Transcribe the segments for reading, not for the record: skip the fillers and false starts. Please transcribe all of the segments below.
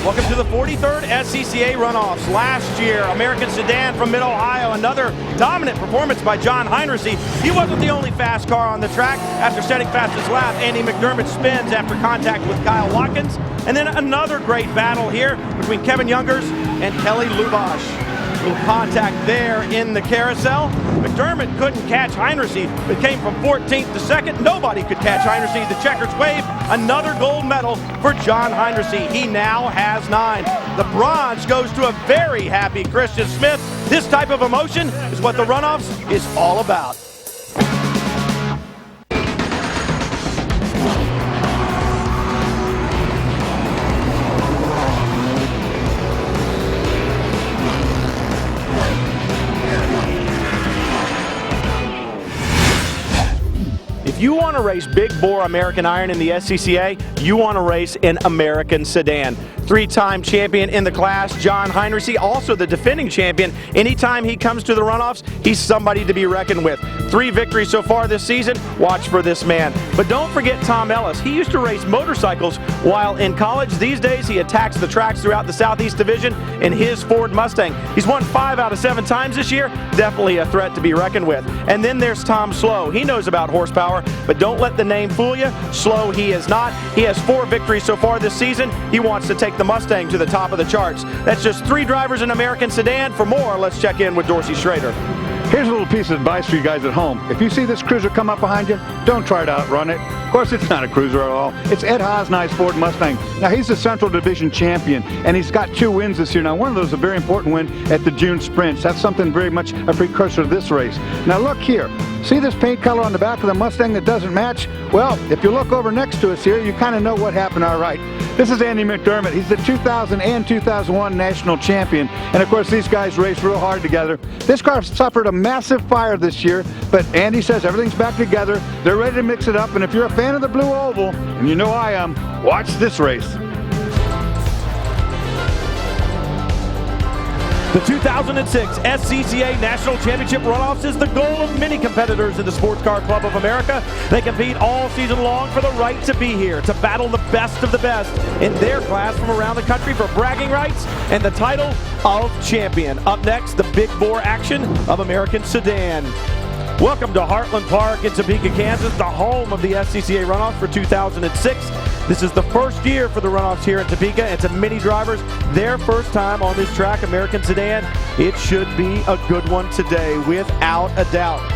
Welcome to the 43rd SCCA Runoffs. Last year, American Sedan from Mid-Ohio, another dominant performance by John Heinrichs. He wasn't the only fast car on the track. After setting fastest lap, Andy McDermott spins after contact with Kyle Watkins. And then another great battle here between Kevin Youngers and Kelly Lubosh. Little contact there in the carousel. McDermott couldn't catch Heinrichs, but came from 14th to 2nd. Nobody could catch Heinrichs. The Checkers wave, another gold medal for John Heinrichs. He now has 9. The bronze goes to a very happy Christian Smith. This type of emotion is what the Runoffs is all about. If you want to race big bore American Iron in the SCCA, you want to race an American Sedan. 3-time champion in the class, John Heinrichs, also the defending champion. Anytime he comes to the Runoffs, he's somebody to be reckoned with. 3 victories so far this season. Watch for this man. But don't forget Tom Ellis. He used to race motorcycles while in college. These days, he attacks the tracks throughout the Southeast Division in his Ford Mustang. He's won 5 out of 7 times this year. Definitely a threat to be reckoned with. And then there's Tom Slow. He knows about horsepower, but don't let the name fool you. Slow he is not. He has 4 victories so far this season. He wants to take the Mustang to the top of the charts. That's just 3 drivers in American Sedan. For more, let's check in with Dorsey Schrader. Here's a little piece of advice for you guys at home. If you see this cruiser come up behind you, don't try to outrun it. Of course, it's not a cruiser at all. It's Ed Hosni's Ford Mustang. Now, he's the Central Division champion, and he's got 2 wins this year. Now, one of those is a very important win at the June Sprints. That's something very much a precursor to this race. Now, look here. See this paint color on the back of the Mustang that doesn't match? Well, if you look over next to us here, you kind of know what happened. All right. This is Andy McDermott. He's the 2000 and 2001 national champion. And of course, these guys race real hard together. This car suffered a massive fire this year, but Andy says everything's back together. They're ready to mix it up. And if you're a fan of the Blue Oval, and you know I am, watch this race. The 2006 SCCA National Championship Runoffs is the goal of many competitors in the Sports Car Club of America. They compete all season long for the right to be here, to battle the best of the best in their class from around the country for bragging rights and the title of champion. Up next, the big bore action of American Sedan. Welcome to Heartland Park in Topeka, Kansas, the home of the SCCA Runoffs for 2006. This is the first year for the Runoffs here in Topeka, and to many drivers, their first time on this track, American Sedan. It should be a good one today, without a doubt.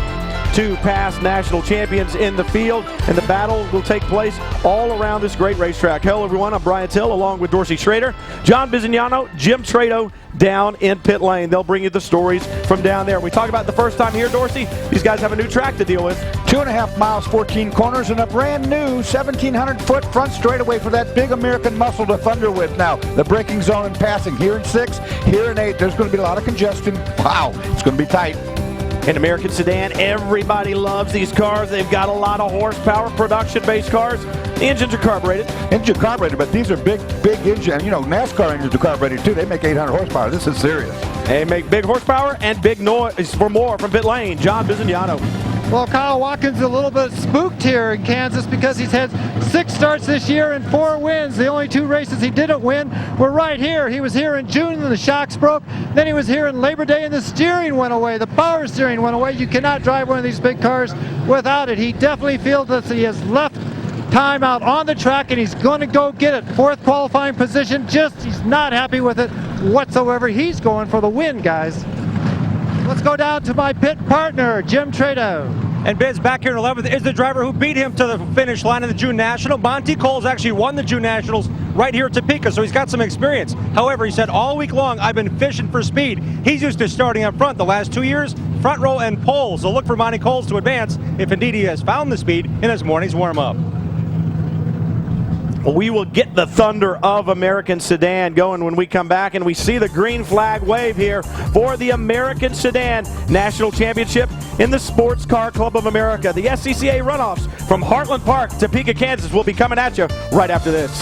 2 past national champions in the field, and the battle will take place all around this great racetrack. Hello, everyone. I'm Brian Till, along with Dorsey Schrader, John Bizignano, Jim Trado, down in pit lane. They'll bring you the stories from down there. We talk about the first time here, Dorsey. These guys have a new track to deal with. 2.5 miles, 14 corners, and a brand new 1,700-foot front straightaway for that big American muscle to thunder with. Now, the braking zone and passing here in 6, here in 8. There's going to be a lot of congestion. Wow, it's going to be tight. In American Sedan, everybody loves these cars. They've got a lot of horsepower, production-based cars. The engines are carbureted. Engine carbureted, but these are big engine. You know, NASCAR engines are carbureted too. They make 800 horsepower. This is serious. They make big horsepower and big noise. For more from pit lane, John Bizignano. Well, Kyle Watkins a little bit spooked here in Kansas because he's had 6 starts this year and 4 wins. The only 2 races he didn't win were right here. He was here in June and the shocks broke. Then he was here in Labor Day and the steering went away. The power steering went away. You cannot drive one of these big cars without it. He definitely feels that he has left time out on the track and he's going to go get it. 4th qualifying position. He's not happy with it whatsoever. He's going for the win, guys. Let's go down to my pit partner, Jim Trado. And Biz, back here in 11th, is the driver who beat him to the finish line in the June National. Monty Coles actually won the June Nationals right here at Topeka, so he's got some experience. However, he said, all week long, I've been fishing for speed. He's used to starting up front the last 2 years, front row and pole. So look for Monty Coles to advance if indeed he has found the speed in his morning's warm-up. We will get the thunder of American Sedan going when we come back, and we see the green flag wave here for the American Sedan National Championship in the Sports Car Club of America. The SCCA Runoffs from Heartland Park, Topeka, Kansas will be coming at you right after this.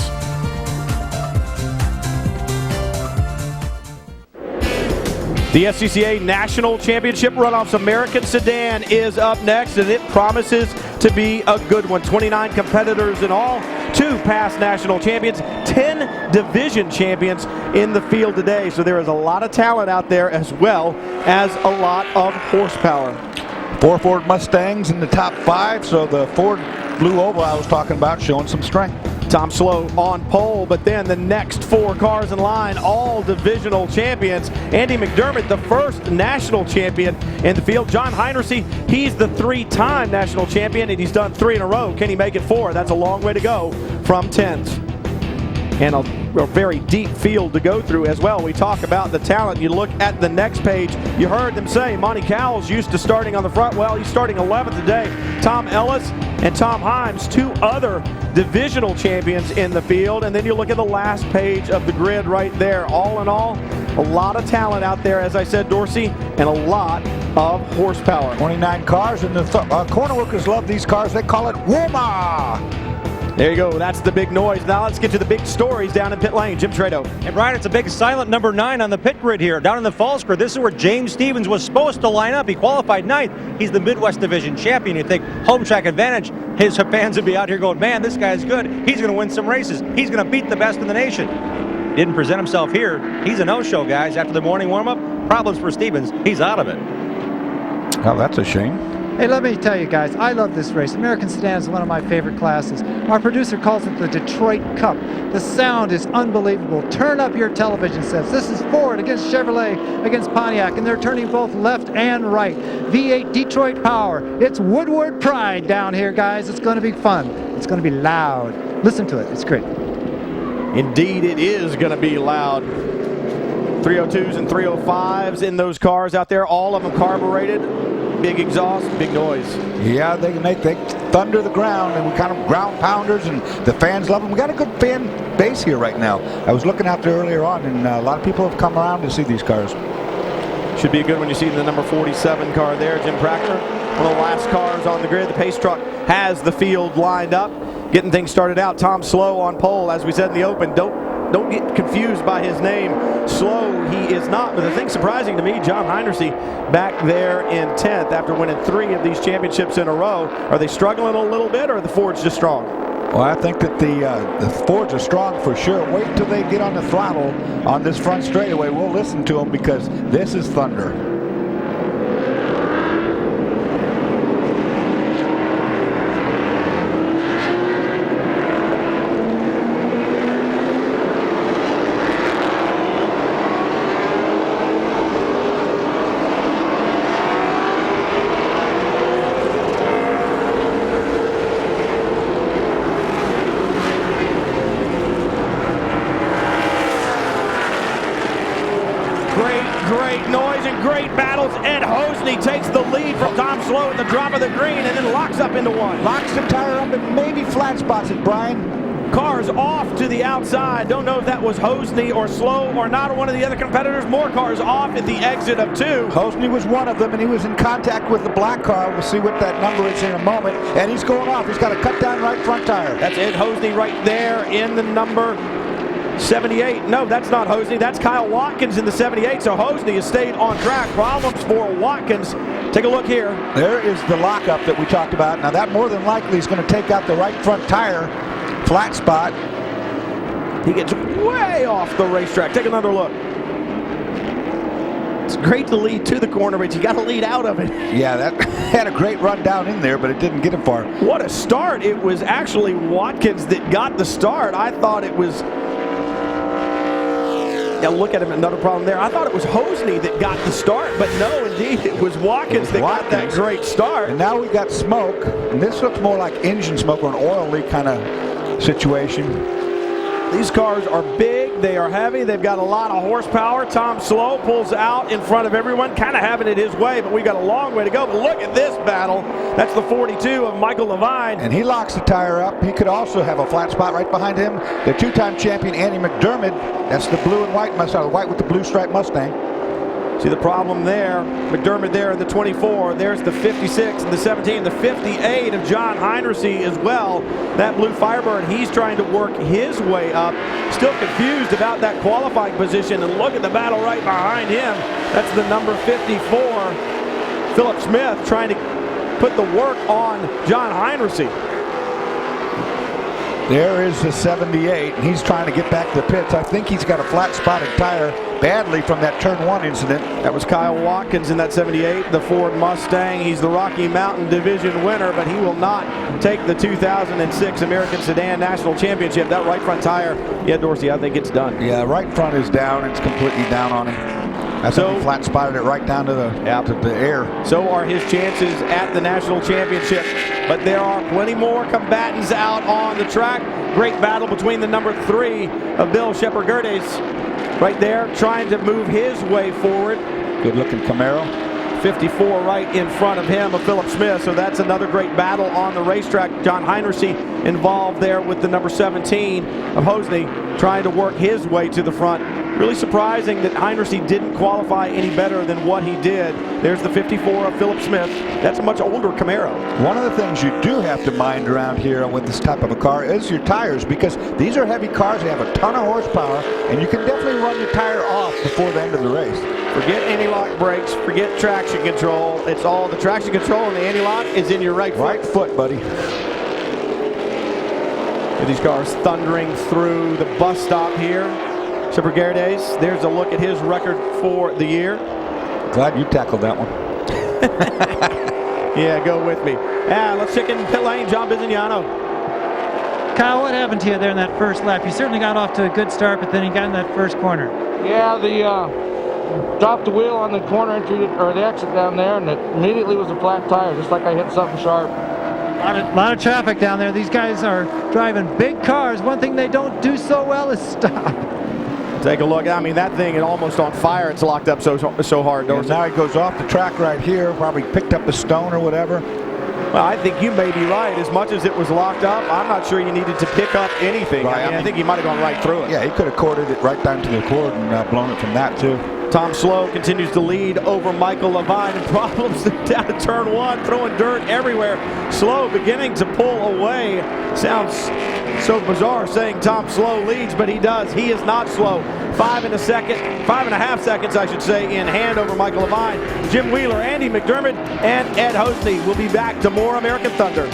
The SCCA National Championship Runoffs American Sedan is up next, and it promises to be a good one. 29 competitors in all, 2 2 past national champions, 10 division champions in the field today. So there is a lot of talent out there as well as a lot of horsepower. 4 Ford Mustangs in the top 5, so the Ford Blue Oval I was talking about showing some strength. Tom Slow on pole, but then the next 4 cars in line, all divisional champions. Andy McDermott, the first national champion in the field. John Heinrichsey, he's the 3-time national champion, and he's done 3 in a row. Can he make it 4? That's a long way to go from 10th. And a very deep field to go through as well. We talk about the talent. You look at the next page, you heard them say Monty Cowell's used to starting on the front. Well, he's starting 11th today. Tom Ellis and Tom Himes, 2 other divisional champions in the field. And then you look at the last page of the grid right there. All in all, a lot of talent out there, as I said, Dorsey, and a lot of horsepower. 29 cars, and the corner workers love these cars. They call it Wooma. There you go. That's the big noise. Now let's get to the big stories down in pit lane. Jim Trado. And Brian, it's a big silent number 9 on the pit grid here. Down in the false grid, this is where James Stevens was supposed to line up. He qualified 9th. He's the Midwest Division champion. You think home track advantage, his fans would be out here going, man, this guy's good. He's going to win some races. He's going to beat the best in the nation. Didn't present himself here. He's a no-show, guys. After the morning warm-up, problems for Stevens. He's out of it. Oh, that's a shame. Hey, let me tell you guys, I love this race. American Sedan is one of my favorite classes. Our producer calls it the Detroit Cup. The sound is unbelievable. Turn up your television sets. This is Ford against Chevrolet against Pontiac, and they're turning both left and right. V8 Detroit power. It's Woodward pride down here, guys. It's going to be fun. It's going to be loud. Listen to it. It's great. Indeed, it is going to be loud. 302s and 305s in those cars out there, all of them carbureted. Big exhaust, big noise. Yeah, they thunder the ground, and we kind of ground pounders, and the fans love them. We got a good fan base here right now. I was looking out there earlier on, and a lot of people have come around to see these cars. Should be a good one. You see the number 47 car there, Jim Prachter. One of the last cars on the grid. The pace truck has the field lined up, getting things started out. Tom Slow on pole, as we said in the open. Don't get confused by his name. Slow, he is not. But the thing surprising to me, John Heinrichsey back there in 10th after winning 3 of these championships in a row. Are they struggling a little bit, or are the Fords just strong? Well, I think that the Fords are strong for sure. Wait until they get on the throttle on this front straightaway. We'll listen to them because this is thunder. Great noise and great battles. Ed Hosney takes the lead from Tom Slow at the drop of the green and then locks up into one. Locks the tire up and maybe flat spots it, Brian. Cars off to the outside. Don't know if that was Hosney or Slow or not, or one of the other competitors. More cars off at the exit of 2. Hosney was one of them, and he was in contact with the black car. We'll see what that number is in a moment. And he's going off. He's got a cut down right front tire. That's Ed Hosney right there in the number 78. No, that's not Hosney. That's Kyle Watkins in the 78. So Hosney has stayed on track. Problems for Watkins. Take a look here. There is the lockup that we talked about. Now that more than likely is going to take out the right front tire. Flat spot. He gets way off the racetrack. Take another look. It's great to lead to the corner, but you got to lead out of it. Yeah, that had a great run down in there, but it didn't get him far. What a start. It was actually Watkins that got the start. I thought it was... Yeah, look at him, another problem there. I thought it was Hosney that got the start, but no, indeed, it was Watkins that got that great start. And now we got smoke, and this looks more like engine smoke or an oil leak kind of situation. These cars are big, they are heavy, they've got a lot of horsepower. Tom Slow pulls out in front of everyone, kind of having it his way, but we've got a long way to go. But look at this battle. That's the 42 of Michael Levine. And he locks the tire up. He could also have a flat spot right behind him. The 2-time champion, Andy McDermott. That's the blue and white Mustang, white with the blue striped Mustang. See the problem there. McDermott there in the 24. There's the 56 and the 17. The 58 of John Heinrichsey as well. That blue Firebird, he's trying to work his way up. Still confused about that qualifying position. And look at the battle right behind him. That's the number 54. Philip Smith trying to put the work on John Heinrichsey. There is the 78, and he's trying to get back to the pits. I think he's got a flat-spotted tire badly from that turn 1 incident. That was Kyle Watkins in that 78, the Ford Mustang. He's the Rocky Mountain Division winner, but he will not take the 2006 American Sedan National Championship. That right front tire, yeah, Dorsey, I think it's done. Yeah, right front is down. It's completely down on him. I think he flat-spotted it right down to the air. So are his chances at the national championship. But there are plenty more combatants out on the track. Great battle between the number 3 of Bill Checkered right there, trying to move his way forward. Good-looking Camaro. 54 right in front of him of Philip Smith. So that's another great battle on the racetrack. John Heinrichsey involved there with the number 17 of Hosney, trying to work his way to the front. Really surprising that Heinrichsey didn't qualify any better than what he did. There's the 54 of Philip Smith. That's a much older Camaro. One of the things you do have to mind around here with this type of a car is your tires, because these are heavy cars. They have a ton of horsepower, and you can definitely run your tire off before the end of the race. Forget anti-lock brakes, forget traction control. It's all the traction control, and the anti-lock is in your right foot. Right foot, buddy. With these cars thundering through the bus stop here. Checkered, there's a look at his record for the year. Glad you tackled that one. Yeah, go with me. Let's check in pit lane. John Bizignano. Kyle, what happened to you there in that first lap? You certainly got off to a good start, but then you got in that first corner. Yeah, dropped the wheel on the corner entry, or the exit down there, and it immediately was a flat tire, just like I hit something sharp. A lot of traffic down there. These guys are driving big cars. One thing they don't do so well is stop. Take a look. I mean, that thing is almost on fire. It's locked up so hard. Yeah, now he goes off the track right here. Probably picked up a stone or whatever. Well, I think you may be right. As much as it was locked up, I'm not sure you needed to pick up anything. Right, I think he might have gone right through it. Yeah, he could have corded it right down to the cord and blown it from that, too. Tom Slow continues to lead over Michael Levine, and problems down at turn 1, throwing dirt everywhere. Slow beginning to pull away. Sounds so bizarre saying Tom Slow leads, but he does. He is not slow. 5.5 seconds, I should say, in hand over Michael Levine. Jim Wheeler, Andy McDermott, and Ed Hosney will be back to more American Thunder.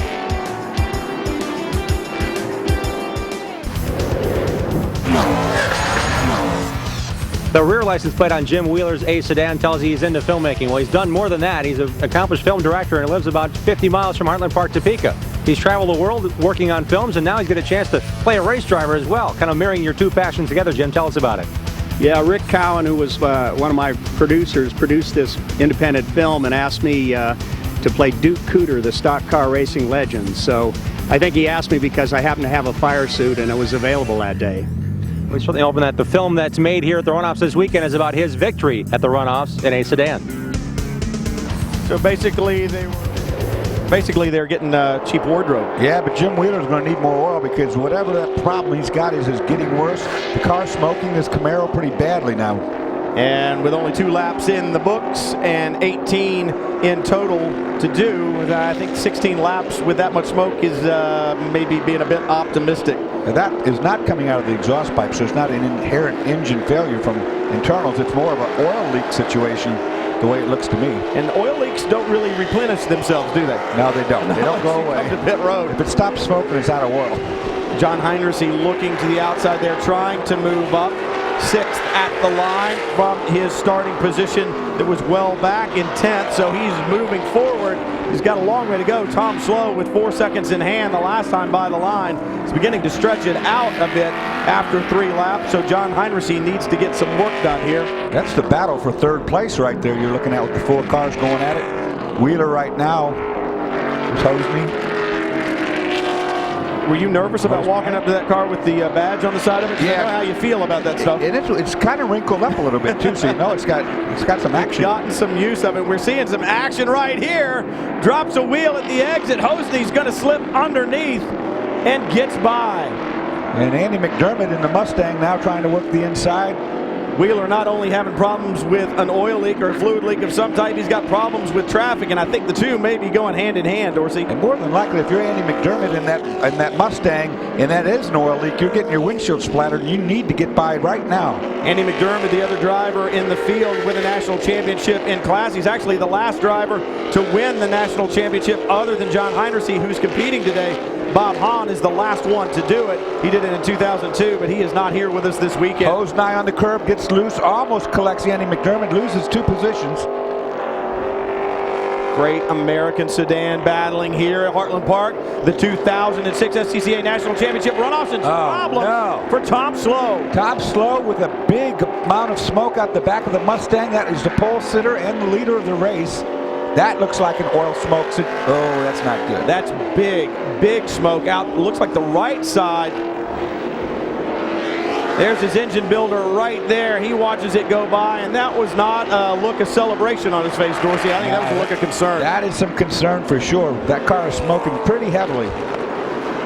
The rear license plate on Jim Wheeler's A sedan tells you he's into filmmaking. Well, he's done more than that. He's an accomplished film director and lives about 50 miles from Heartland Park, Topeka. He's traveled the world working on films, and now he's got a chance to play a race driver as well, kind of marrying your two passions together. Jim, tell us about it. Yeah, Rick Cowan, who was one of my producers, produced this independent film and asked me to play Duke Cooter, the stock car racing legend. So I think he asked me because I happened to have a fire suit and it was available that day. We certainly hope that the film that's made here at the Runoffs this weekend is about his victory at the Runoffs in a sedan. So basically, they're getting a cheap wardrobe. Yeah, but Jim Wheeler's going to need more oil, because whatever that problem he's got is getting worse. The car's smoking this Camaro pretty badly now. And with only 2 laps in the books and 18 in total to do, I think 16 laps with that much smoke is maybe being a bit optimistic. Now that is not coming out of the exhaust pipe, so it's not an inherent engine failure from internals. It's more of an oil leak situation, the way it looks to me. And oil leaks don't really replenish themselves, do they? No, they don't. They don't go away. To pit road. If it stops smoking, it's out of oil. John Heinrichsey looking to the outside there, trying to move up. 6th at the line from his starting position that was well back in 10th, so he's moving forward. He's got a long way to go. Tom Slow with 4 seconds in hand the last time by the line. He's beginning to stretch it out a bit after 3 laps, so John Heinrichsey needs to get some work done here. That's the battle for 3rd place right there. You're looking at with the 4 cars going at it. Wheeler right now is Hosney. Were you nervous about walking up to that car with the badge on the side of it? Yeah. You know how you feel about that stuff. And it's kind of wrinkled up a little bit too, so you know it's got some action. Gotten some use of it. We're seeing some action right here. Drops a wheel at the exit. Hosney's going to slip underneath and gets by. And Andy McDermott in the Mustang now trying to work the inside. Wheeler not only having problems with an oil leak or a fluid leak of some type, he's got problems with traffic, and I think the two may be going hand in hand, Dorsey. And more than likely, if you're Andy McDermott in that Mustang, and that is an oil leak, you're getting your windshield splattered, and you need to get by right now. Andy McDermott, the other driver in the field with a national championship in class. He's actually the last driver to win the national championship other than John Heinrichsey, who's competing today Bob Hahn is the last one to do it. He did it in 2002, but he is not here with us this weekend. Hose nigh on the curb, gets loose, almost collects Andy McDermott, loses 2 positions. Great American sedan battling here at Heartland Park. The 2006 SCCA National Championship runoffs and problems for Tom Slow. Tom Slow with a big amount of smoke out the back of the Mustang. That is the pole sitter and the leader of the race. That looks like an oil smoke. Oh, that's not good. That's big, big smoke out. Looks like the right side. There's his engine builder right there. He watches it go by, and that was not a look of celebration on his face, Dorsey. I think that was a look of concern. That is some concern for sure. That car is smoking pretty heavily.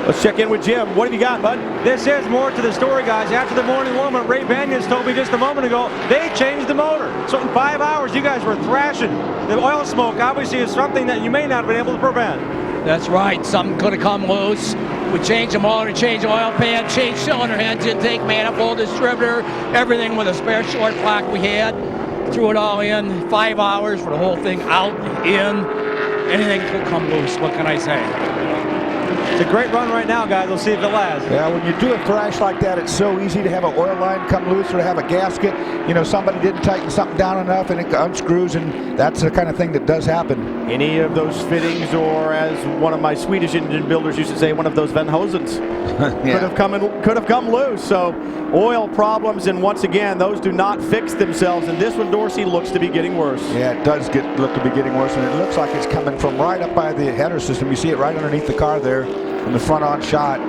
Let's check in with Jim. What have you got, bud? This is more to the story, guys. After the morning warm-up, Ray Banyas told me just a moment ago, they changed the motor. So in 5 hours, you guys were thrashing. The oil smoke obviously is something that you may not have been able to prevent. That's right. Something could have come loose. We changed the motor, changed the oil pan, changed cylinder heads, intake, manifold, distributor, everything with a spare short block we had. Threw it all in. 5 hours for the whole thing out, in. Anything could come loose. What can I say? It's a great run right now, guys. We'll see if it lasts. Yeah, when you do a crash like that, it's so easy to have an oil line come loose or to have a gasket. You know, somebody didn't tighten something down enough and it unscrews, and that's the kind of thing that does happen. Any of those fittings, or as one of my Swedish engine builders used to say, one of those Van Hosens could have come loose. So oil problems, and once again, those do not fix themselves. And this one, Dorsey, looks to be getting worse. Yeah, it does look to be getting worse, and it looks like it's coming from right up by the header system. You see it right underneath the car there in the front-on shot.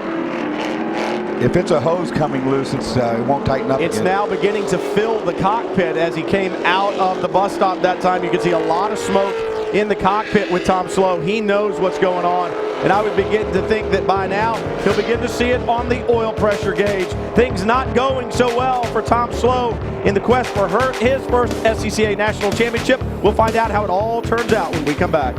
If it's a hose coming loose, it won't tighten up. It's now beginning to fill the cockpit. As he came out of the bus stop that time, you could see a lot of smoke in the cockpit with Tom Slow. He knows what's going on, and I would begin to think that by now he'll begin to see it on the oil pressure gauge. Things not going so well for Tom Slow in the quest for his first SCCA National Championship. We'll find out how it all turns out when we come back.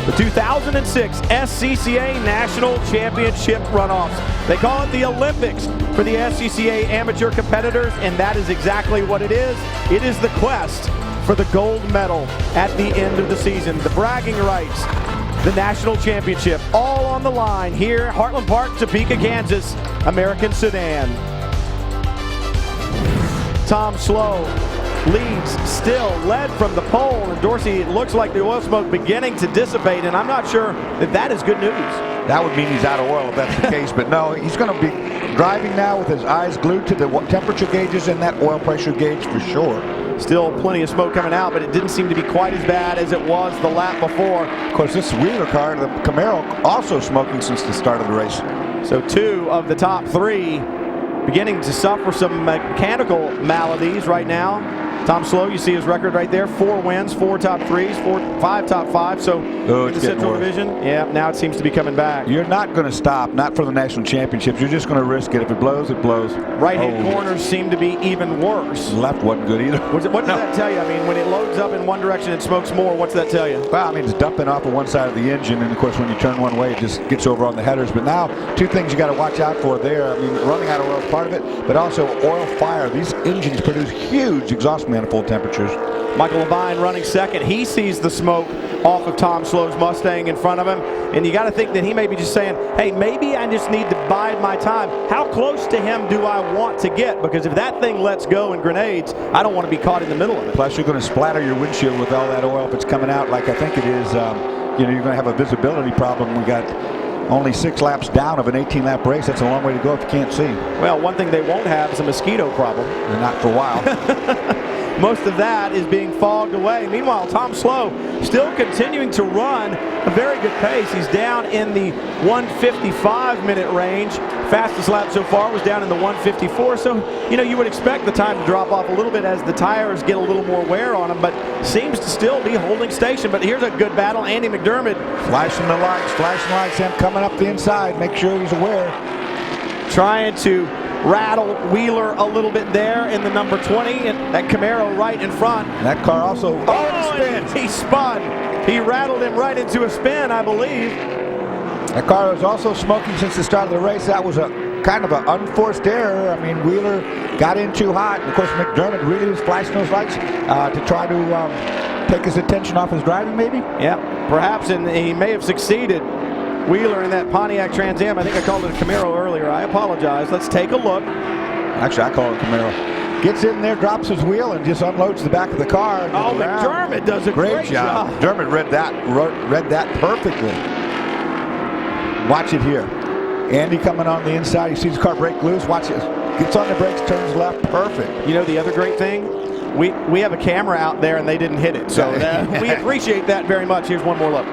The 2006 SCCA National Championship runoffs. They call it the Olympics for the SCCA amateur competitors, and that is exactly what it is. It is the quest for the gold medal at the end of the season. The bragging rights, the national championship, all on the line here at Heartland Park, Topeka, Kansas. American sedan. Tom Slow leads, still led from the pole, and Dorsey, it looks like the oil smoke beginning to dissipate, and I'm not sure that that is good news. That would mean he's out of oil if that's the case, but no, he's going to be driving now with his eyes glued to the temperature gauges and that oil pressure gauge for sure. Still plenty of smoke coming out, but it didn't seem to be quite as bad as it was the lap before. Of course, this Wheeler car, the Camaro, also smoking since the start of the race. So 2 of the top 3 beginning to suffer some mechanical maladies right now. Tom Slow, you see his record right there, 4 wins, 4 top 3s, 5 top 5. So it's the Central Division, yeah, now it seems to be coming back. You're not going to stop, not for the national championships. You're just going to risk it. If it blows, it blows. Right-hand corners seem to be even worse. Left wasn't good either. What does that tell you? I mean, when it loads up in one direction and smokes more, what's that tell you? Well, I mean, it's dumping off of one side of the engine, and of course, when you turn one way, it just gets over on the headers. But now, 2 things you got to watch out for there. I mean, running out of oil is part of it, but also oil fire. These engines produce huge exhaust manifold temperatures. Michael Levine running second. He sees the smoke off of Tom Slow's Mustang in front of him, and you got to think that he may be just saying, hey, maybe I just need to bide my time. How close to him do I want to get? Because if that thing lets go in grenades, I don't want to be caught in the middle of it. Plus, you're going to splatter your windshield with all that oil if it's coming out like I think it is. You're going to have a visibility problem. We got only 6 laps down of an 18-lap race. That's a long way to go if you can't see. Well, one thing they won't have is a mosquito problem. And not for a while. Most of that is being fogged away. Meanwhile, Tom Slow still continuing to run a very good pace. He's down in the 1:55-minute range. Fastest lap so far was down in the 1:54. So, you would expect the time to drop off a little bit as the tires get a little more wear on them, but seems to still be holding station. But here's a good battle. Andy McDermott flashing lights, him coming up the inside. Make sure he's aware. Trying to rattle Wheeler a little bit there in the number 20, and that Camaro right in front. That car also he spun. He rattled him right into a spin, I believe. That car was also smoking since the start of the race. That was a kind of an unforced error. I mean, Wheeler got in too hot, and of course McDermott really was flashing those lights to try to take his attention off his driving, maybe? Yeah, perhaps, and he may have succeeded. Wheeler in that Pontiac Trans Am. I think I called it a Camaro earlier. I apologize. Let's take a look. Actually, I call it a Camaro. Gets in there, drops his wheel, and just unloads the back of the car. Oh, McDermott does a great job. McDermott read that perfectly. Watch it here. Andy coming on the inside. He sees the car break loose. Watch it. Gets on the brakes, turns left. Perfect. You know the other great thing? We have a camera out there, and they didn't hit it. So we appreciate that very much. Here's one more look.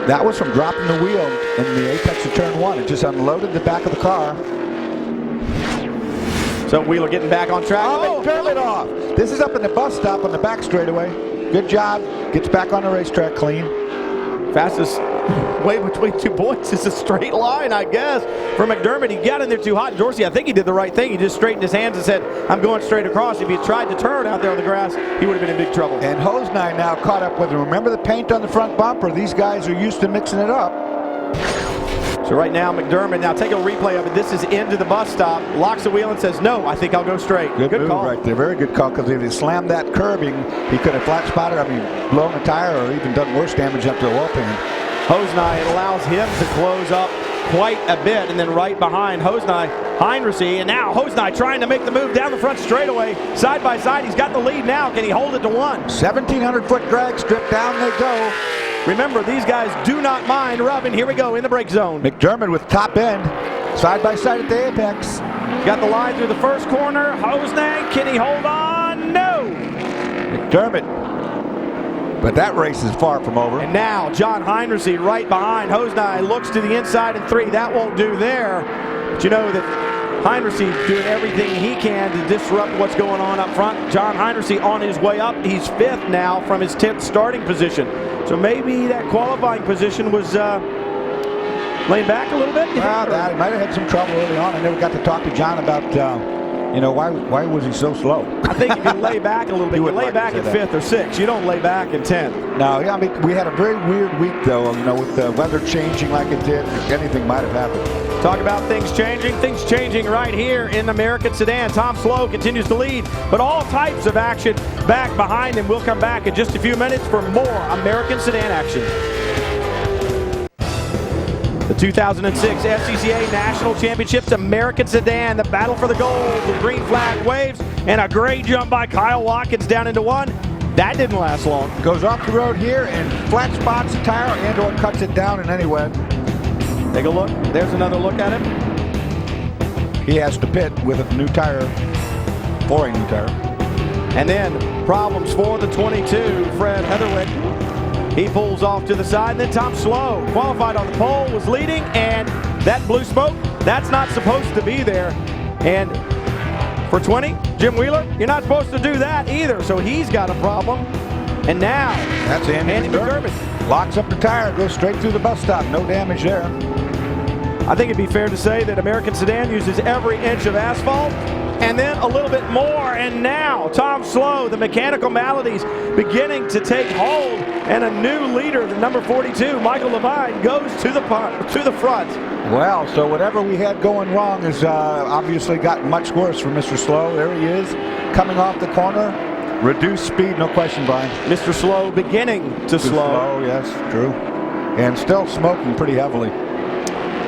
That was from dropping the wheel in the apex of turn 1. It just unloaded the back of the car. So Wheeler getting back on track. Oh, McDermott off. This is up in the bus stop on the back straightaway. Good job. Gets back on the racetrack clean. Fastest way between 2 points is a straight line, I guess. For McDermott, he got in there too hot. And Dorsey, I think he did the right thing. He just straightened his hands and said, I'm going straight across. If he tried to turn out there on the grass, he would have been in big trouble. And Hosnine now caught up with him. Remember the paint on the front bumper? These guys are used to mixing it up. So right now, McDermott, now take a replay of it. This is into the bus stop. Locks the wheel and says, no, I think I'll go straight. Good move call. Right there. Very good call, because if he slammed that curbing, he could have flat spotted, blown a tire or even done worse damage up to the oil pan. Hosnine, it allows him to close up quite a bit, and then right behind Hosnine, Heinrichs, and now Hosnine trying to make the move down the front straightaway, side by side. He's got the lead now. Can he hold it to 1? 1,700-foot drag strip, down they go. Remember, these guys do not mind rubbing. Here we go in the brake zone. McDermott with top end, side by side at the apex. Got the line through the first corner. Hosnine, can he hold on? No. McDermott. But that race is far from over. And now John Heinrichs right behind. Hosnine looks to the inside in 3. That won't do there. But you know that Heinrichs doing everything he can to disrupt what's going on up front. John Heinrichs on his way up. He's 5th now from his 10th starting position. So maybe that qualifying position was laying back a little bit. Well, he might have had some trouble early on. I never got to talk to John about why was he so slow? I think if you lay back a little bit, you lay back in 5th or 6th. You don't lay back in 10th. No, yeah, I mean, we had a very weird week, though, with the weather changing like it did. Anything might have happened. Talk about things changing right here in American Sedan. Tom Slow continues to lead, but all types of action back behind him. We'll come back in just a few minutes for more American Sedan action. The 2006 SCCA National Championships American Sedan, the battle for the gold. The green flag waves, and a great jump by Kyle Watkins down into 1. That didn't last long. Goes off the road here and flat spots the tire and or cuts it down in any way. Take a look. There's another look at him. He has to pit with a new tire, for a new tire. And then problems for the 22, Fred Heatherwick. He pulls off to the side, and then Tom Slow, qualified on the pole, was leading, and that blue smoke, that's not supposed to be there. And for 20, Jim Wheeler, you're not supposed to do that either, so he's got a problem. And now, that's Andy McDermott. Locks up the tire, goes straight through the bus stop, no damage there. I think it'd be fair to say that American Sedan uses every inch of asphalt, and then a little bit more, and now Tom Slow, the mechanical maladies beginning to take hold, and a new leader, the number 42, Michael Levine, goes to the front. Well, so whatever we had going wrong has obviously gotten much worse for Mr. Slow. There he is, coming off the corner. Reduced speed, no question, Brian. Mr. Slow beginning to slow. Yes, true. And still smoking pretty heavily.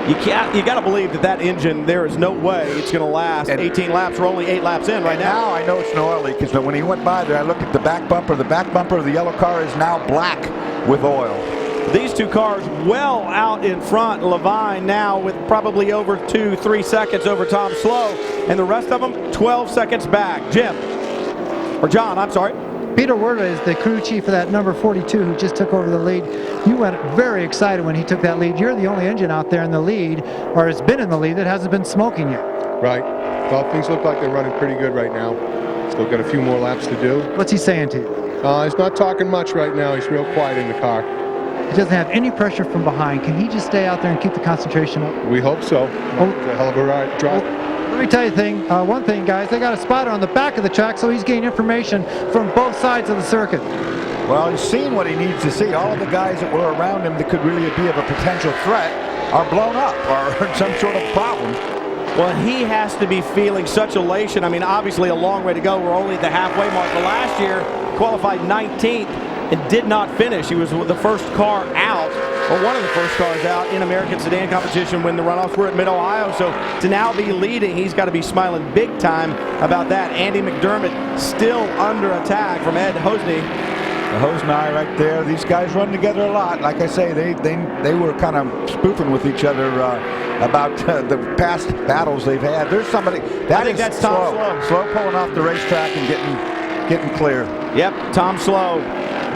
You got to believe that engine, there is no way it's going to last 18 laps. We're only 8 laps in right now. Now I know it's an oil leak, because when he went by there, I looked at the back bumper. The back bumper of the yellow car is now black with oil. These two cars well out in front. Levine now with probably over 2-3 seconds over Tom Slow, and the rest of them 12 seconds back. John, I'm sorry. Peter Werder is the crew chief of that number 42 who just took over the lead. You went very excited when he took that lead. You're the only engine out there in the lead, or has been in the lead, that hasn't been smoking yet. Right. Well, things look like they're running pretty good right now. Still got a few more laps to do. What's he saying to you? He's not talking much right now. He's real quiet in the car. He doesn't have any pressure from behind. Can he just stay out there and keep the concentration up? We hope so. It's a hell of a ride. Drive. Let me tell you one thing, guys. They got a spotter on the back of the track, so he's getting information from both sides of the circuit. Well, he's seen what he needs to see. All of the guys that were around him that could really be of a potential threat are blown up or in some sort of problem. Well, he has to be feeling such elation. I mean, obviously a long way to go. We're only at the halfway mark. But last year, qualified 19th and did not finish. He was the first car out, or one of the first cars out in American sedan competition when the runoffs were at Mid-Ohio. So to now be leading, he's got to be smiling big time about that. Andy McDermott still under attack from Ed Hosny. The Hosny right there. These guys run together a lot. Like I say, they were kind of spoofing with each other about the past battles they've had. There's somebody that's Tom Slow pulling off the racetrack and getting clear. Yep, Tom Slow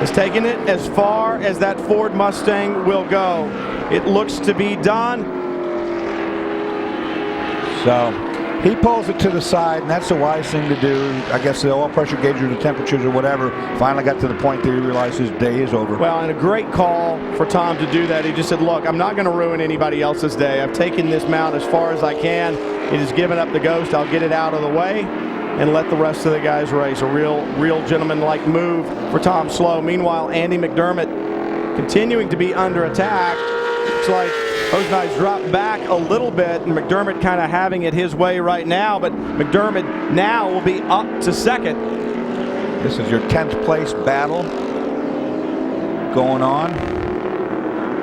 is taking it as far as that Ford Mustang will go. It looks to be done. So he pulls it to the side, and that's the wise thing to do. I guess the oil pressure gauge or the temperatures or whatever finally got to the point that he realized his day is over. Well, and a great call for Tom to do that. He just said, look, I'm not going to ruin anybody else's day. I've taken this mount as far as I can. It has given up the ghost. I'll get it out of the way and let the rest of the guys race. A real gentleman-like move for Tom Slow. Meanwhile, Andy McDermott continuing to be under attack. Looks like Hosny's dropped back a little bit, and McDermott kind of having it his way right now, but McDermott now will be up to second. This is your 10th place battle going on.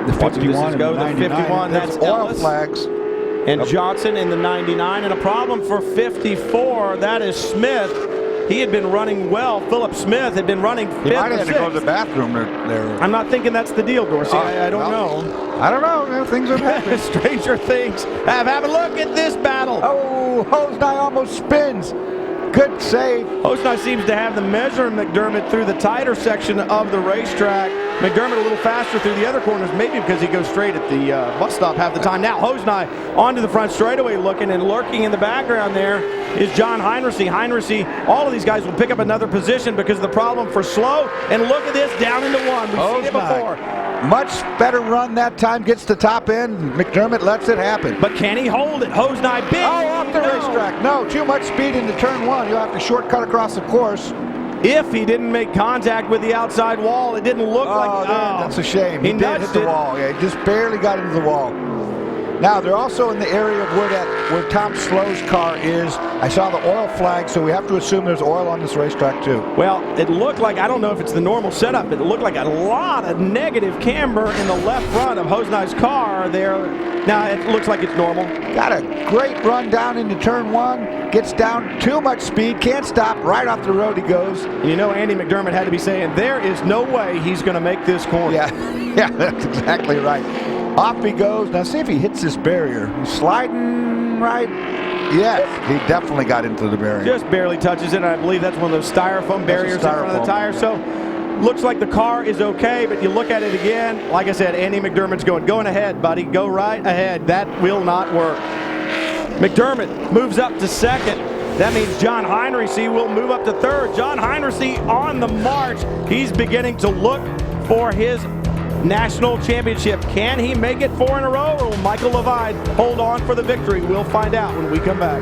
The 51 and the 99. That's oil Ellis flags. And Johnson in the 99, and a problem for 54. That is Smith. He had been running well. Philip Smith had been running fifth. He might have had to go to the bathroom there. I'm not thinking that's the deal, Dorsey. I don't know. I don't know. Things have happened. Stranger things have happened. Look at this battle. Oh, Hosny almost spins. Good save. Hosny seems to have the measure of McDermott through the tighter section of the racetrack. McDermott a little faster through the other corners, maybe because he goes straight at the bus stop half the time. Now Hosny onto the front straightaway looking, and lurking in the background there is John Heinrichsey. Heinrichsey, all of these guys will pick up another position because of the problem for Slow. And look at this, down into one. We've seen it before. Much better run that time, gets the top end. McDermott lets it happen. But can he hold it? Hosny big. Oh, off the racetrack. No, too much speed into turn one. You'll have to shortcut across the course. If he didn't make contact with the outside wall, it didn't look like. That's a shame. He did hit the wall. Yeah, he just barely got into the wall. Now, they're also in the area of where Tom Slow's car is. I saw the oil flag, so we have to assume there's oil on this racetrack, too. Well, it looked like, I don't know if it's the normal setup, but it looked like a lot of negative camber in the left front of Hosny's car there. Now, it looks like it's normal. Got a great run down into turn one. Gets down too much speed. Can't stop. Right off the road he goes. You know, Andy McDermott had to be saying, there is no way he's going to make this corner. Yeah, that's exactly right. Off he goes. Now see if he hits this barrier. He's sliding right. Yes, he definitely got into the barrier. Just barely touches it, and I believe that's one of those styrofoam barriers in front of the tire. So looks like the car is okay, but you look at it again. Like I said, Andy McDermott's going ahead, buddy. Go right ahead. That will not work. McDermott moves up to second. That means John Heinrichsey will move up to third. John Heinrichsey on the march. He's beginning to look for his national championship. Can he make it 4 in a row, or will Michael Levine hold on for the victory? We'll find out when we come back.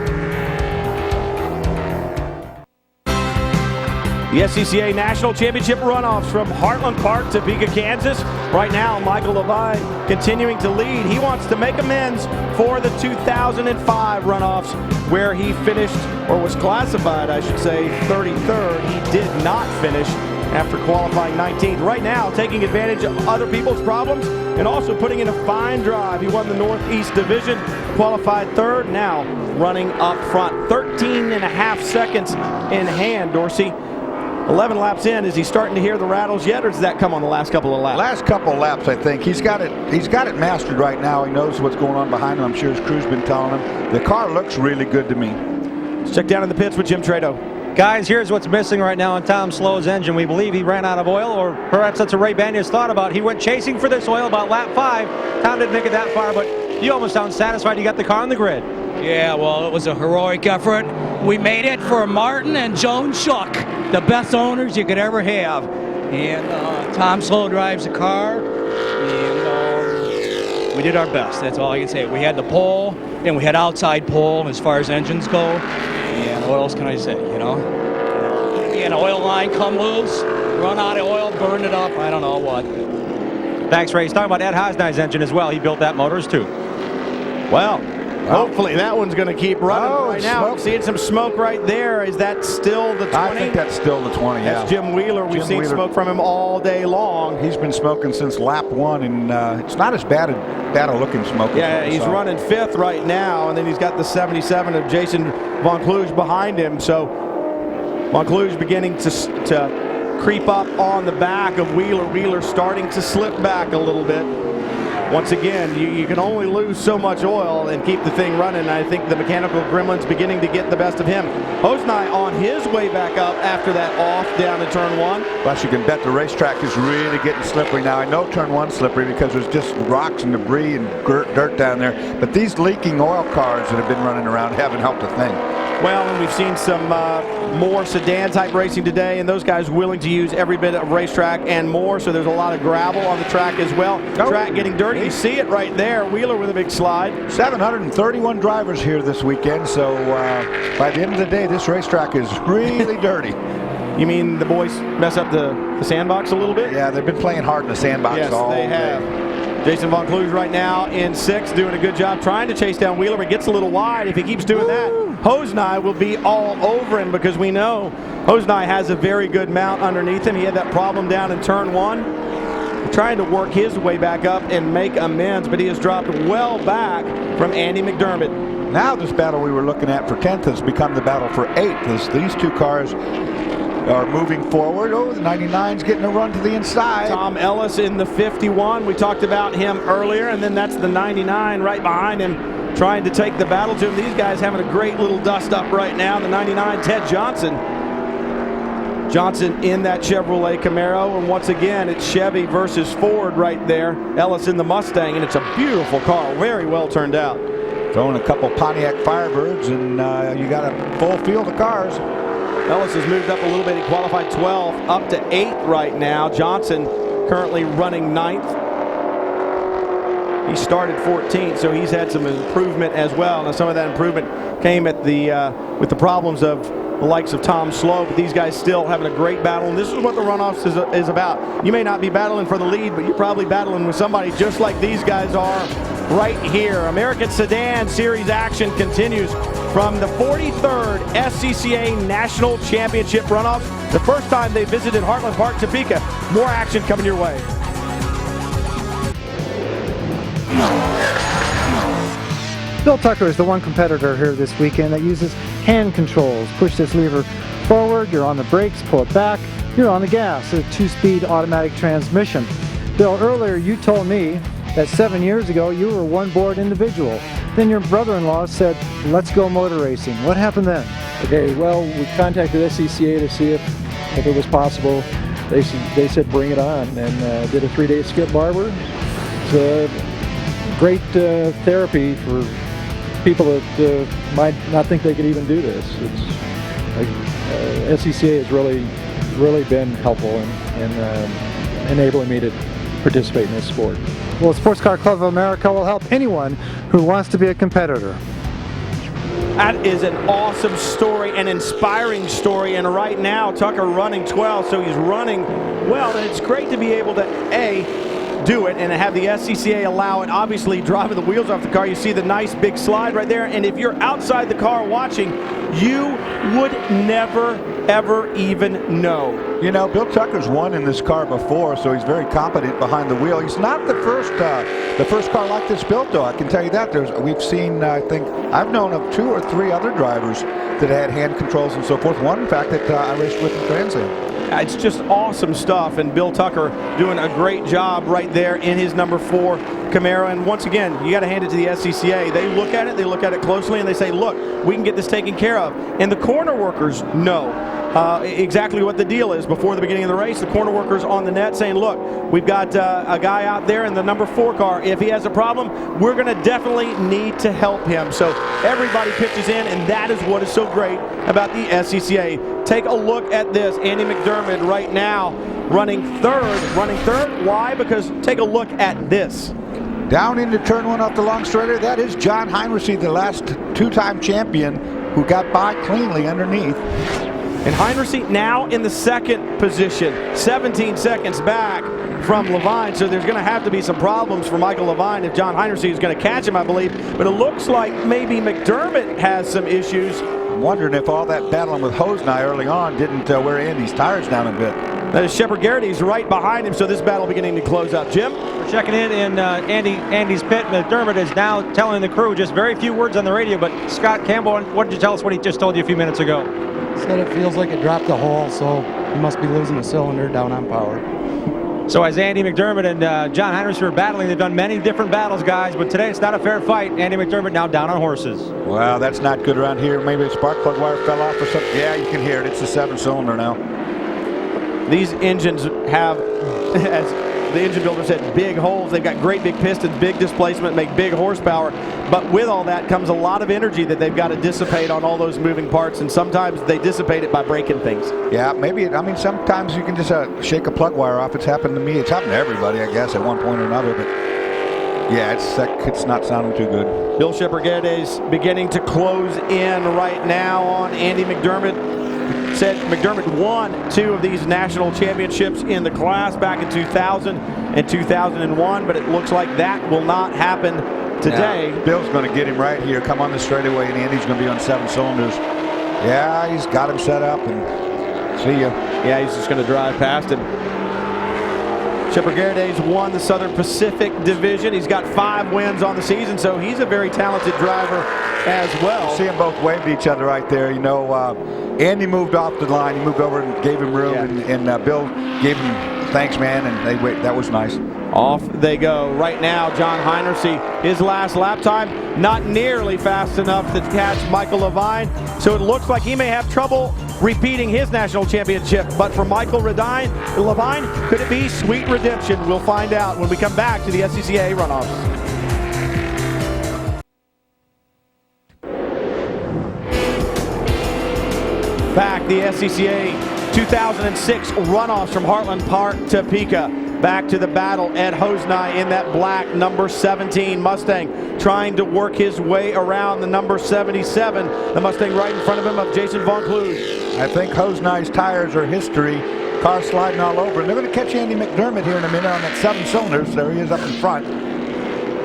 The SCCA National Championship runoffs from Heartland Park, Topeka, Kansas. Right now, Michael Levine continuing to lead. He wants to make amends for the 2005 runoffs, where he finished, or was classified, I should say, 33rd. He did not finish after qualifying 19th. Right now, taking advantage of other people's problems and also putting in a fine drive. He won the Northeast Division, qualified third, now running up front. 13.5 seconds in hand, Dorsey. 11 laps in. Is he starting to hear the rattles yet, or does that come on the last couple of laps? Last couple of laps, I think. He's got it mastered right now. He knows what's going on behind him. I'm sure his crew's been telling him. The car looks really good to me. Let's check down in the pits with Jim Trado. Guys, here's what's missing right now on Tom Slow's engine. We believe he ran out of oil, or perhaps that's what Ray Banyas thought about. He went chasing for this oil about lap 5. Tom didn't make it that far, but you almost sound satisfied you got the car on the grid. Yeah, well, it was a heroic effort. We made it for Martin and Joan Shuck, the best owners you could ever have. And Tom Slow drives the car, and we did our best. That's all I can say. We had the pole, and we had outside pole as far as engines go. And what else can I say, you know? An oil line come loose, run out of oil, burn it up, I don't know what. Thanks, Ray. He's talking about Ed Hosny's engine as well. He built that motors too. Well, Hopefully that one's going to keep running right now. Smoke. Seeing some smoke right there. Is that still the 20? I think that's still the 20, yeah. That's Jim Wheeler. We've seen smoke from him all day long. He's been smoking since lap 1, and it's not as bad a looking smoke. Yeah, he's running 5th right now, and then he's got the 77 of Jason Von Kluge behind him. So Von Kluge beginning to creep up on the back of Wheeler. Wheeler starting to slip back a little bit. Once again, you can only lose so much oil and keep the thing running. I think the mechanical gremlin's beginning to get the best of him. Hosnai on his way back up after that off down to turn 1. Plus, you can bet the racetrack is really getting slippery now. I know turn 1's slippery because there's just rocks and debris and dirt down there. But these leaking oil cars that have been running around haven't helped a thing. Well, and we've seen some more sedan-type racing today, and those guys willing to use every bit of racetrack and more, so there's a lot of gravel on the track as well. Track getting dirty. You see it right there. Wheeler with a big slide. 731 drivers here this weekend, so by the end of the day, this racetrack is really dirty. You mean the boys mess up the sandbox a little bit? Yeah, they've been playing hard in the sandbox all day. Yes, they have. Jason Von Kluge right now in 6th, doing a good job trying to chase down Wheeler, but gets a little wide. If he keeps doing that, Hosnai will be all over him, because we know Hosnai has a very good mount underneath him. He had that problem down in turn 1. Trying to work his way back up and make amends, but he has dropped well back from Andy McDermott. Now this battle we were looking at for 10th has become the battle for 8th, as these two cars are moving forward. Oh, the 99's getting a run to the inside. Tom Ellis in the 51. We talked about him earlier, and then that's the 99 right behind him trying to take the battle to him. These guys having a great little dust up right now. The 99, Ted Johnson. Johnson in that Chevrolet Camaro, and once again it's Chevy versus Ford right there. Ellis in the Mustang, and it's a beautiful car, very well turned out. Throwing a couple Pontiac Firebirds, and you got a full field of cars. Ellis has moved up a little bit. He qualified 12th, up to 8th right now. Johnson currently running 9th. He started 14th, so he's had some improvement as well. Now, some of that improvement came at with the problems of the likes of Tom Slow, but these guys still having a great battle, and this is what the runoffs is about. You may not be battling for the lead, but you're probably battling with somebody just like these guys are right here. American Sedan Series action continues from the 43rd SCCA National Championship Runoffs. The first time they visited Heartland Park, Topeka. More action coming your way. Bill Tucker is the one competitor here this weekend that uses hand controls. Push this lever forward, you're on the brakes, pull it back, you're on the gas. It's a 2-speed automatic transmission. Bill, earlier you told me that 7 years ago you were a one-board individual. Then your brother-in-law said, let's go motor racing. What happened then? Okay, well, we contacted SCCA to see if it was possible. They said bring it on, and did a 3-day skip barber. It's great therapy for people that might not think they could even do this. SCCA has really been helpful in enabling me to participate in this sport. Well, Sports Car Club of America will help anyone who wants to be a competitor. That is an awesome story, an inspiring story, and right now Tucker running 12, so he's running well, and it's great to be able to, do it and have the SCCA allow it. Obviously, driving the wheels off the car, you see the nice big slide right there, and if you're outside the car watching, you would never, ever even know. You know, Bill Tucker's won in this car before, so he's very competent behind the wheel. He's not the first car like this built, though. I can tell you that. We've seen, I think, I've known of 2 or 3 other drivers that had hand controls and so forth. One, in fact, that I raced with in Trans Am. It's just awesome stuff, and Bill Tucker doing a great job right there in his number 4 Camaro. And once again, you got to hand it to the SCCA. They look at it closely, and they say, look, we can get this taken care of. And the corner workers know exactly what the deal is. Before the beginning of the race, the corner workers on the net saying, look, we've got a guy out there in the number 4 car. If he has a problem, we're going to definitely need to help him. So everybody pitches in, and that is what is so great about the SCCA. Take a look at this. Andy McDermott right now running third. Why? Because take a look at this. Down into turn 1 off the long straighter. That is John Heinrichs, the last 2-time champion, who got by cleanly underneath. And Heinrichs now in the second position, 17 seconds back from Levine, so there's going to have to be some problems for Michael Levine if John Heinrichs is going to catch him, I believe. But it looks like maybe McDermott has some issues. I'm wondering if all that battling with Hosnai early on didn't wear Andy's tires down a bit. That is Checkered Garrity's right behind him, so this battle beginning to close out. Jim? We're checking in Andy's pit. McDermott is now telling the crew just very few words on the radio, but Scott Campbell, what did you tell us what he just told you a few minutes ago? Said it feels like it dropped the hole, so he must be losing a cylinder down on power. So as Andy McDermott and John Heinrichs are battling, they've done many different battles, guys, but today it's not a fair fight. Andy McDermott now down on horses. Wow, that's not good around here. Maybe the spark plug wire fell off or something. Yeah, you can hear it. It's the 7-cylinder now. These engines have, as the engine builder said, big holes. They've got great big pistons, big displacement, make big horsepower. But with all that comes a lot of energy that they've got to dissipate on all those moving parts, and sometimes they dissipate it by breaking things. Yeah, maybe. I mean, sometimes you can just shake a plug wire off. It's happened to me. It's happened to everybody, I guess, at one point or another. But yeah, it's not sounding too good. Bill Checkered is beginning to close in right now on Andy McDermott. Said McDermott won 2 of these national championships in the class back in 2000 and 2001, but it looks like that will not happen today. Yeah, Bill's going to get him right here. Come on the straightaway, and Andy's going to be on 7 cylinders. Yeah, he's got him set up, and see ya. Yeah, he's just going to drive past him. Checkered Garrity's won the Southern Pacific Division. He's got 5 wins on the season, so he's a very talented driver as well. See them both wave to each other right there. You know, Andy moved off the line. He moved over and gave him room, and Bill gave him thanks, man, and that was nice. Off they go. Right now, John Heinrichs, his last lap time, not nearly fast enough to catch Michael Levine, so it looks like he may have trouble repeating his national championship. But for Michael Levine, could it be sweet redemption? We'll find out when we come back to the SCCA Runoffs. Back, the SCCA 2006 Runoffs from Heartland Park, Topeka. Back to the battle. Ed Hosnai in that black number 17 Mustang, trying to work his way around the number 77. The Mustang right in front of him of Jason Von Kluge. I think Hosnai's tires are history. Car sliding all over. And they're going to catch Andy McDermott here in a minute on that 7 cylinders. There he is up in front.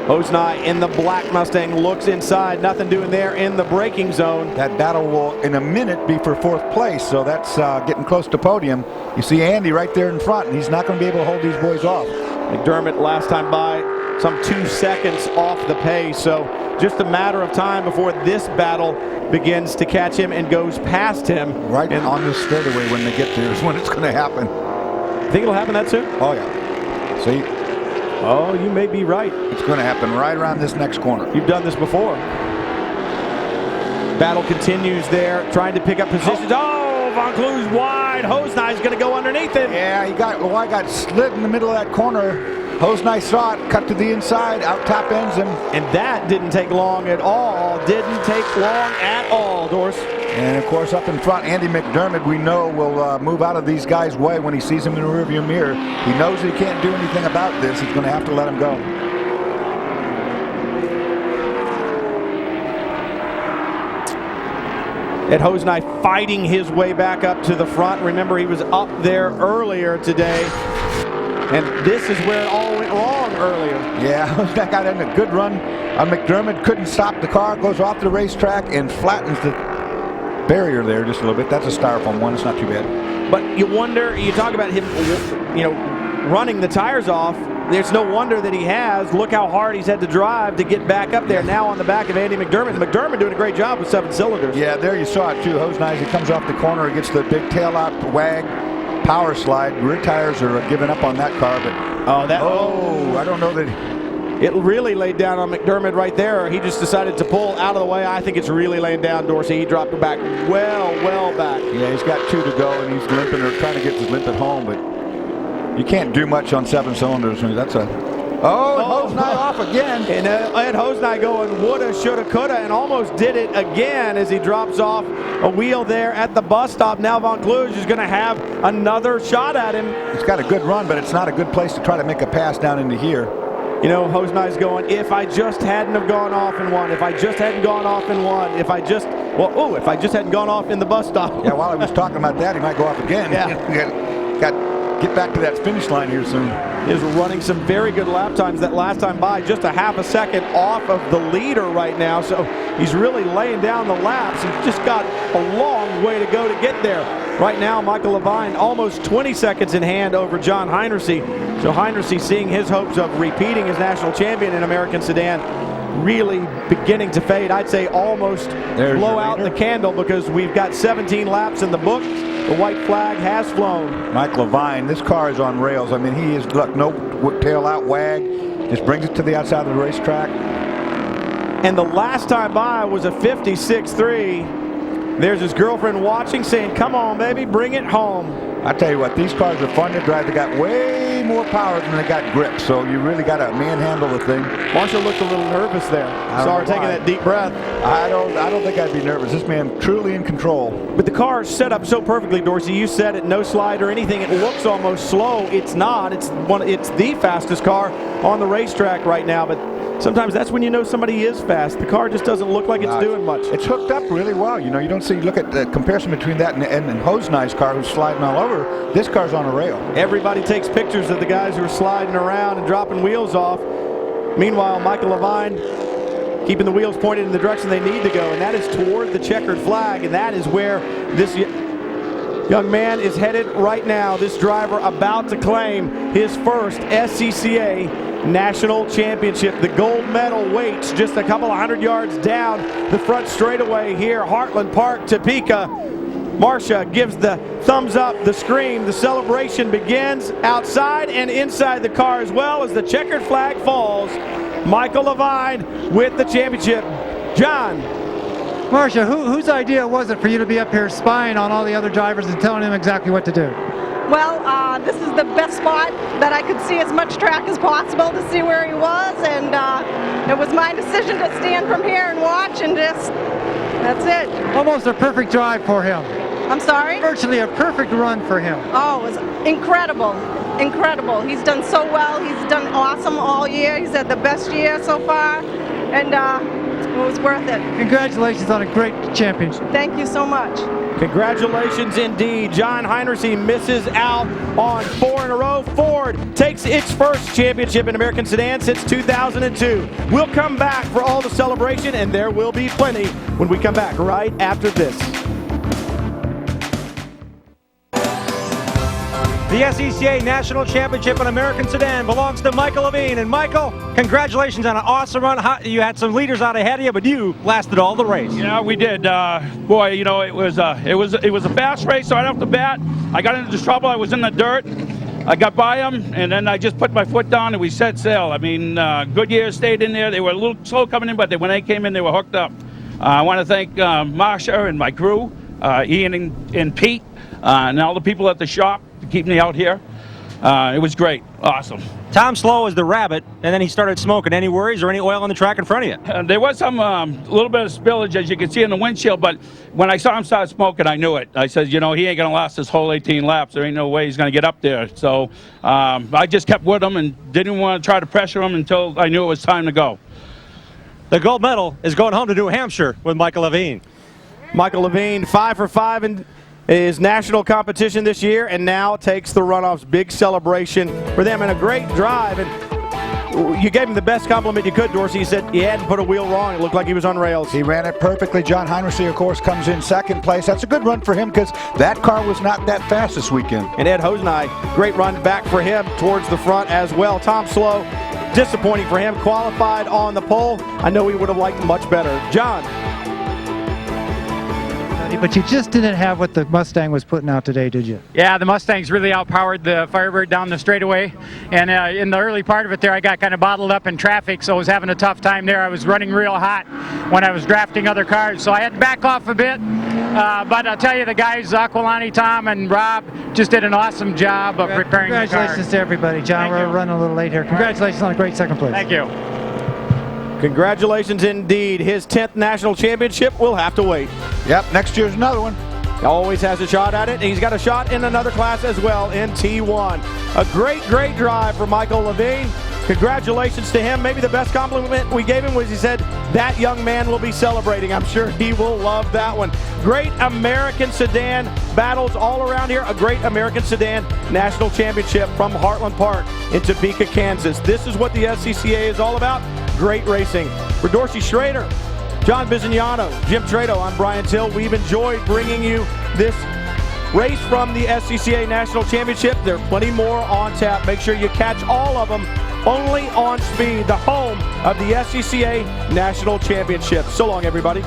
Hosnai in the black Mustang looks inside. Nothing doing there in the braking zone. That battle will, in a minute, be for 4th place. So that's getting close to podium. You see Andy right there in front, and he's not going to be able to hold these boys off. McDermott last time by some 2 seconds off the pace. So just a matter of time before this battle begins to catch him and goes past him. Right on this straightaway when they get there is when it's going to happen. Think it'll happen that soon? Oh, yeah. See? Oh, you may be right. It's going to happen right around this next corner. You've done this before. Battle continues there, trying to pick up positions. Oh, Von Kluge wide. Hosnai's going to go underneath him. Yeah, he got slid in the middle of that corner. Hosnai saw it, cut to the inside, out top ends him. And that didn't take long at all. Didn't take long at all, Doris. And of course, up in front, Andy McDermott, we know, will move out of these guys' way when he sees them in the rearview mirror. He knows he can't do anything about this. He's going to have to let him go. Ed Hosnai fighting his way back up to the front. Remember, he was up there earlier today. And this is where it all went wrong earlier. Yeah, that got in a good run. McDermott couldn't stop the car, goes off the racetrack and flattens the barrier there just a little bit. That's a styrofoam one. It's not too bad. But you wonder, you talk about him, running the tires off. There's no wonder that he has. Look how hard he's had to drive to get back up there. Now on the back of Andy McDermott. McDermott doing a great job with 7 cylinders. Yeah, there you saw it too. Hosnai, as he comes off the corner, he gets the big tail out wag, power slide. Rear tires are giving up on that car, but I don't know that. It really laid down on McDermott right there. He just decided to pull out of the way. I think it's really laying down, Dorsey. He dropped it back well back. Yeah, he's got 2 to go, and he's limping or trying to get his limp at home, but you can't do much on 7 cylinders. That's a... Hosnai off again. And Ed Hosnai going woulda, shoulda, coulda, and almost did it again as he drops off a wheel there at the bus stop. Now Von Kluge is going to have another shot at him. It's got a good run, but it's not a good place to try to make a pass down into here. You know, Hosnai's going, if I just hadn't have gone off in one, if I just hadn't gone off in one, if I just hadn't gone off in the bus stop. Yeah, while I was talking about that, he might go off again. Yeah. Get back to that finish line here soon. Is running some very good lap times that last time by, just a half a second off of the leader right now. So he's really laying down the laps. He's just got a long way to go to get there. Right now, Michael Levine almost 20 seconds in hand over John Heinersee. So Heinersee seeing his hopes of repeating as national champion in American Sedan really beginning to fade. I'd say almost blow out the candle, because we've got 17 laps in the book. The white flag has flown. Mike Levine, this car is on rails. I mean, he is, look, no tail out wag. Just brings it to the outside of the racetrack. And the last time by was a 56.3. There's his girlfriend watching, saying, come on, baby, bring it home. I tell you what, these cars are fun to drive. They got way more power than they got grip, so you really got to manhandle the thing. Marshall looked a little nervous there. Saw her taking that deep breath. I don't think I'd be nervous. This man truly in control. But the car is set up so perfectly, Dorsey. You said it, no slide or anything. It looks almost slow. It's not. It's the fastest car on the racetrack right now. But sometimes that's when you know somebody is fast. The car just doesn't look like it's doing much. It's hooked up really well. You know, you don't see, look at the comparison between that and Hosnai's car, who's sliding all over. This car's on a rail. Everybody takes pictures of the guys who are sliding around and dropping wheels off. Meanwhile, Michael Levine keeping the wheels pointed in the direction they need to go, and that is toward the checkered flag, and that is where this young man is headed right now. This driver about to claim his first SCCA National Championship. The gold medal waits just a couple of 100 yards down the front straightaway here, Heartland Park, Topeka. Marcia gives the thumbs up, the scream. The celebration begins outside and inside the car as well as the checkered flag falls. Michael Levine with the championship. John. Marcia, whose idea was it for you to be up here spying on all the other drivers and telling them exactly what to do? Well, this is the best spot that I could see as much track as possible to see where he was, and it was my decision to stand from here and watch, and that's it. Almost a perfect drive for him. I'm sorry? Virtually a perfect run for him. Oh, it was incredible. Incredible. He's done so well. He's done awesome all year. He's had the best year so far, and it was worth it. Congratulations on a great championship. Thank you so much. Congratulations indeed. John Heinersee misses out on 4 in a row. Ford takes its first championship in American Sedan since 2002. We'll come back for all the celebration, and there will be plenty when we come back right after this. The SCCA National Championship in American Sedan belongs to Michael Levine. And Michael, congratulations on an awesome run. You had some leaders out ahead of you, but you lasted all the race. Yeah, we did. Boy, you know, it was a fast race right off the bat. I got into trouble. I was in the dirt. I got by them, and then I just put my foot down and we set sail. I mean, Goodyear stayed in there. They were a little slow coming in, but when they came in, they were hooked up. I want to thank Marsha and my crew, Ian and Pete, and all the people at the shop to keep me out here. It was great. Awesome. Tom Slow is the rabbit, and then he started smoking. Any worries or any oil on the track in front of you? There was some little bit of spillage, as you can see in the windshield, but when I saw him start smoking, I knew it. I said, you know, he ain't going to last this whole 18 laps. There ain't no way he's going to get up there. So I just kept with him and didn't want to try to pressure him until I knew it was time to go. The gold medal is going home to New Hampshire with Michael Levine. Michael Levine, 5 for 5 in his national competition this year, and now takes the runoffs. Big celebration for them and a great drive. And you gave him the best compliment you could, Dorsey. You said he hadn't put a wheel wrong. It looked like he was on rails. He ran it perfectly. John Heinersee, of course, comes in second place. That's a good run for him because that car was not that fast this weekend. And Ed Hosnai, great run back for him towards the front as well. Tom Slow, disappointing for him, qualified on the pole. I know he would have liked much better. John. But you just didn't have what the Mustang was putting out today, did you? Yeah, the Mustangs really outpowered the Firebird down the straightaway. And in the early part of it there, I got kind of bottled up in traffic, so I was having a tough time there. I was running real hot when I was drafting other cars, so I had to back off a bit. But I'll tell you, the guys, Aquilani, Tom, and Rob, just did an awesome job of preparing the car. Congratulations to everybody. John, we're running a little late here. Congratulations on a great second place. Thank you. Congratulations indeed. His 10th national championship will have to wait. Yep, next year's another one. Always has a shot at it, and he's got a shot in another class as well in T1. A great, great drive for Michael Levine. Congratulations to him. Maybe the best compliment we gave him was he said, that young man will be celebrating. I'm sure he will love that one. Great American Sedan battles all around here. A Great American Sedan National Championship from Heartland Park in Topeka, Kansas. This is what the SCCA is all about. Great racing. For Dorsey Schrader, John Bizignano, Jim Trado, I'm Brian Till. We've enjoyed bringing you this race from the SCCA National Championship. There are plenty more on tap. Make sure you catch all of them only on Speed, the home of the SCCA National Championship. So long, everybody.